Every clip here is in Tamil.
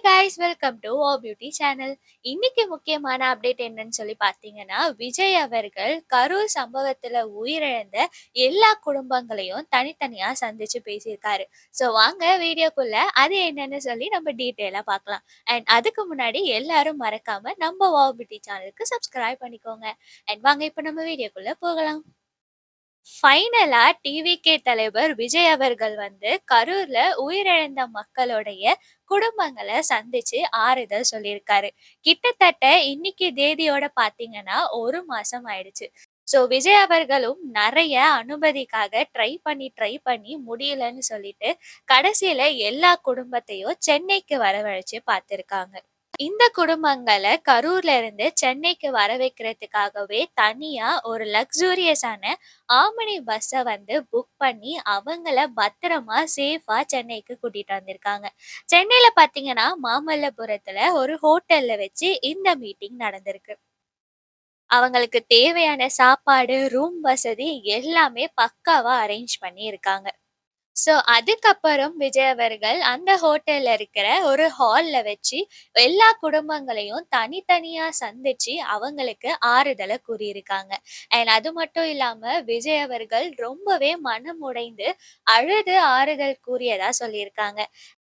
Guys welcome to our beauty channel. இன்னைக்கு முக்கியமான அப்டேட் என்னன்னு சொல்லி பார்த்தீங்கன்னா, விஜய் அவர்கள் கரூர் சம்பவத்துல உயிரிழந்த எல்லா குடும்பங்களையும் தனித்தனியா சந்திச்சு பேசியிருக்காரு. ஸோ வாங்க வீடியோக்குள்ள அது என்னன்னு சொல்லி நம்ம டீட்டெயிலா பார்க்கலாம். அண்ட் அதுக்கு முன்னாடி எல்லாரும் மறக்காம நம்ம ஓ பியூட்டி சேனலுக்கு சப்ஸ்கிரைப் பண்ணிக்கோங்க. அண்ட் வாங்க இப்போ நம்ம வீடியோக்குள்ள போகலாம். ஃபைனலா டிவிகே தலைவர் விஜய் அவர்கள் வந்து கரூர்ல உயிரிழந்த மக்களுடைய குடும்பங்கள சந்திச்சு ஆறுதல் சொல்லியிருக்காரு. கிட்டத்தட்ட இன்னைக்கு தேதியோட பார்த்தீங்கன்னா 1 மாசம் ஆயிடுச்சு. ஸோ விஜய் அவர்களும் நெறைய அனுமதிக்காக ட்ரை பண்ணி முடியலன்னு சொல்லிட்டு, கடைசியில எல்லா குடும்பத்தையும் சென்னைக்கு வரவழைச்சு பார்த்திருக்காங்க. இந்த குடும்பங்கள கரூர்ல இருந்து சென்னைக்கு வர வைக்கிறதுக்காகவே தனியா ஒரு லக்ஸூரியஸான ஆம்னி பஸ்ஸ வந்து புக் பண்ணி அவங்கள பத்திரமா சேஃபா சென்னைக்கு கூட்டிட்டு வந்திருக்காங்க. சென்னையில பார்த்தீங்கன்னா, மாமல்லபுரத்துல ஒரு ஹோட்டல்ல வச்சு இந்த மீட்டிங் நடந்திருக்கு. அவங்களுக்கு தேவையான சாப்பாடு, ரூம் வசதி எல்லாமே பக்காவா அரேஞ்ச் பண்ணி இருக்காங்க. ஸோ அதுக்கப்புறம் விஜய் அவர்கள் அந்த ஹோட்டல்ல இருக்கிற ஒரு ஹால்ல வச்சு எல்லா குடும்பங்களையும் தனித்தனியா சந்திச்சு அவங்களுக்கு ஆறுதல கூறியிருக்காங்க. அண்ட் அது மட்டும் இல்லாம விஜய் அவர்கள் ரொம்பவே மனம் உடைந்து அழுது ஆறுதல் கூறியதா சொல்லியிருக்காங்க.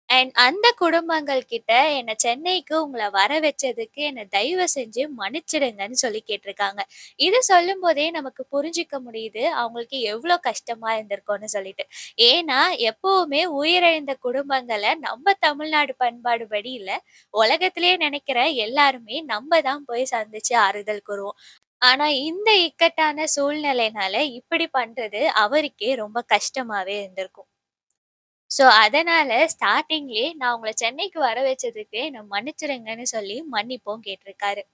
அண்ட் அந்த குடும்பங்கள் கிட்ட என்ன சென்னைக்கு உங்கள வர வச்சதுக்கு என்ன தயவு செஞ்சு மன்னிச்சிடுங்கன்னு சொல்லி கேட்டிருக்காங்க. இது சொல்லும்போதே நமக்கு புரிஞ்சுக்க முடியுது, அவங்களுக்கு எவ்ளோ கஷ்டமா இருந்திருக்கும்னு சொல்லிட்டு. ஏன்னா, எப்பவுமே உயிரிழந்த குடும்பங்கள நம்ம தமிழ்நாடு பண்பாடுபடி இல்ல, உலகத்திலேயே நெனைக்கிற எல்லாருமே நம்ம தான் போய் சந்திச்சு ஆறுதல் கூறுவோம். ஆனா, இந்த இக்கட்டான சூழ்நிலைனால இப்படி பண்றது அவருக்கே ரொம்ப கஷ்டமாவே இருந்திருக்கும். ஸோ, அதனால ஸ்டார்ட்டிங்லயே நான் உங்கள சென்னைக்கு வர வச்சதுக்கு என்ன மன்னிச்சுடுங்கன்னு சொல்லி மன்னிப்பும் கேட்டிருக்காரு.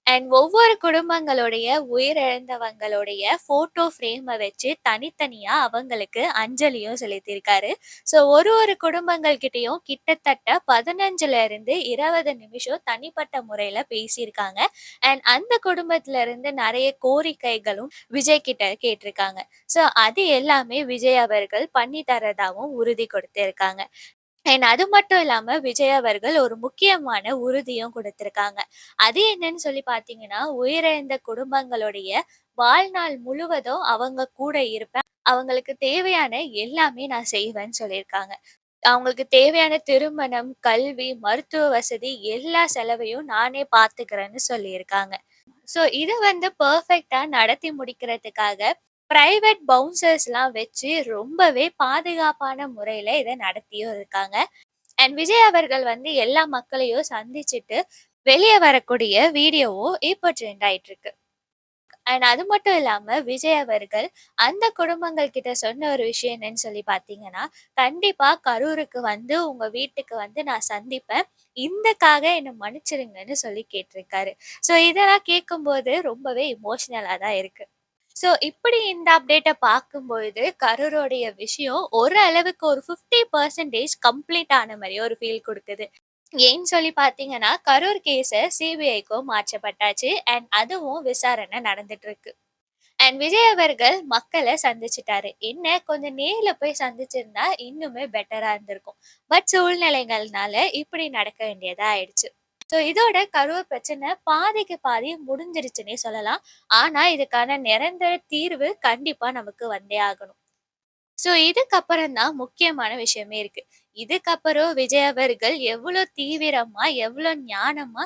அண்ட் ஒவ்வொரு குடும்பங்களுடைய உயிரிழந்தவங்களுடைய ஃபோட்டோ ஃப்ரேம வச்சு தனித்தனியா அவங்களுக்கு அஞ்சலியும் செலுத்தியிருக்காரு. ஸோ ஒரு குடும்பங்கள் கிட்டயும் கிட்டத்தட்ட 15ல இருந்து 20 நிமிஷம் தனிப்பட்ட முறையில பேசியிருக்காங்க. அண்ட் அந்த குடும்பத்துல இருந்து நெறைய கோரிக்கைகளும் விஜய் கிட்ட கேட்டிருக்காங்க. ஸோ அது எல்லாமே விஜய் அவர்கள் பண்ணி தர்றதாவும் உறுதி கொடுத்திருக்காங்க. அண்ட் அது மட்டும் இல்லாம விஜய் அவர்கள் ஒரு முக்கியமான உறுதியும் குடுத்திருக்காங்க. அது என்னன்னு சொல்லி பார்த்தீங்கன்னா, உயிரிழந்த குடும்பங்களுடைய வாழ்நாள் முழுவதும் அவங்க கூட இருப்பேன். அவங்களுக்கு தேவையான எல்லாமே நான் செய்வேன்னு சொல்லியிருக்காங்க. அவங்களுக்கு தேவையான திருமணம், கல்வி, மருத்துவ வசதி எல்லா செலவையும் நானே பார்த்துக்கிறேன்னு சொல்லியிருக்காங்க. ஸோ இத வந்து பெர்ஃபெக்ட்டா நடத்தி முடிக்கிறதுக்காக பிரைவேட் பவுன்சர்ஸ்லாம் வச்சு ரொம்பவே பாதுகாப்பான முறையில இத நடத்தியும் இருக்காங்க. அண்ட் விஜய் அவர்கள் வந்து எல்லா மக்களையும் சந்திச்சுட்டு வெளிய வரக்கூடிய வீடியோவும் இப்போ ட்ரெண்ட் ஆயிட்டு இருக்கு. அண்ட் அது மட்டும் இல்லாம விஜய் அவர்கள் அந்த குடும்பங்கள் கிட்ட சொன்ன ஒரு விஷயம் என்னன்னு சொல்லி பார்த்தீங்கன்னா, கண்டிப்பா கரூருக்கு வந்து உங்க வீட்டுக்கு வந்து நான் சந்திப்பேன். இதுக்காக என்ன மன்னிச்சிடுங்கன்னு சொல்லி கேட்டிருக்காரு. ஸோ இதெல்லாம் கேட்கும்போது ரொம்பவே எமோஷனலா தான் இருக்கு. ஸோ இப்படி இந்த அப்டேட்ட பார்க்கும்பொழுது, கரூருடைய விஷயம் ஓரளவுக்கு ஒரு 50% கம்ப்ளீட் ஆன மாரி ஒரு ஃபீல் குடுக்குது. ஏன்னு சொல்லி பார்த்தீங்கன்னா, கரூர் கேஸ சிபிஐக்கும் மாற்றப்பட்டாச்சு. அண்ட் அதுவும் விசாரணை நடந்துட்டு இருக்கு. அண்ட் விஜய் அவர்கள் மக்கள சந்திச்சுட்டாரு. என்ன கொஞ்சம் நேர்ல போய் சந்திச்சிருந்தா இன்னுமே பெட்டரா இருந்திருக்கும். பட் சூழ்நிலைகள்னால இப்படி நடக்க வேண்டியதா ஆயிடுச்சு. ஸோ இதோட கரூர் பிரச்சனை பாதிக்கு பாதி முடிஞ்சிருச்சுன்னே சொல்லலாம். ஆனா இதுக்கான நிரந்தர தீர்வு கண்டிப்பா நமக்கு வந்தே ஆகணும். ஸோ இதுக்கப்புறம் தான் முக்கியமான விஷயமே இருக்கு. இதுக்கப்புறம் விஜய் அவர்கள் எவ்ளோ தீவிரமா, எவ்ளோ ஞானமா,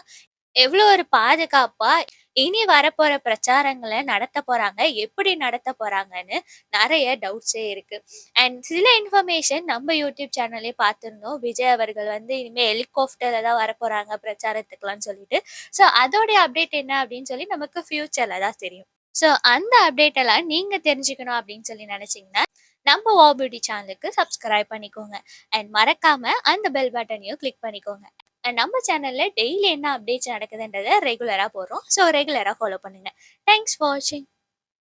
எவ்ளோ ஒரு பாதுகாப்பா இனி வரப்போற பிரச்சாரங்கள நடத்தப் போறாங்க, எப்படி நடத்தப் போறாங்கன்னு நெறைய டவுட்ஸே இருக்கு. அண்ட் சில இன்ஃபர்மேஷன் நம்ம யூடியூப் சேனல்லயே பார்த்திருந்தோம். விஜய் அவர்கள் வந்து இனிமே ஹெலிகாப்டர்ல தான் வரப்போறாங்க பிரச்சாரத்துக்குலாம்னு சொல்லிட்டு. ஸோ அதோடைய அப்டேட் என்ன அப்படின்னு சொல்லி நமக்கு ஃபியூச்சர்ல தான் தெரியும். ஸோ அந்த அப்டேட் எல்லாம் நீங்க தெரிஞ்சுக்கணும் அப்படின்னு சொல்லி நெனச்சீங்கன்னா, நம்ம வாவ் பியூட்டி சேனலுக்கு சப்ஸ்கிரைப் பண்ணிக்கோங்க. அண்ட் மறக்காம அந்த பெல் பட்டனையும் கிளிக் பண்ணிக்கோங்க. அண்ட் நம்ம சேனல்ல டெய்லி என்ன அப்டேட்ஸ் நடக்குதுன்றத ரெகுலரா போடுறோம். ஸோ ரெகுலரா ஃபாலோ பண்ணுங்க. தேங்க்ஸ் ஃபார் வாட்சிங்.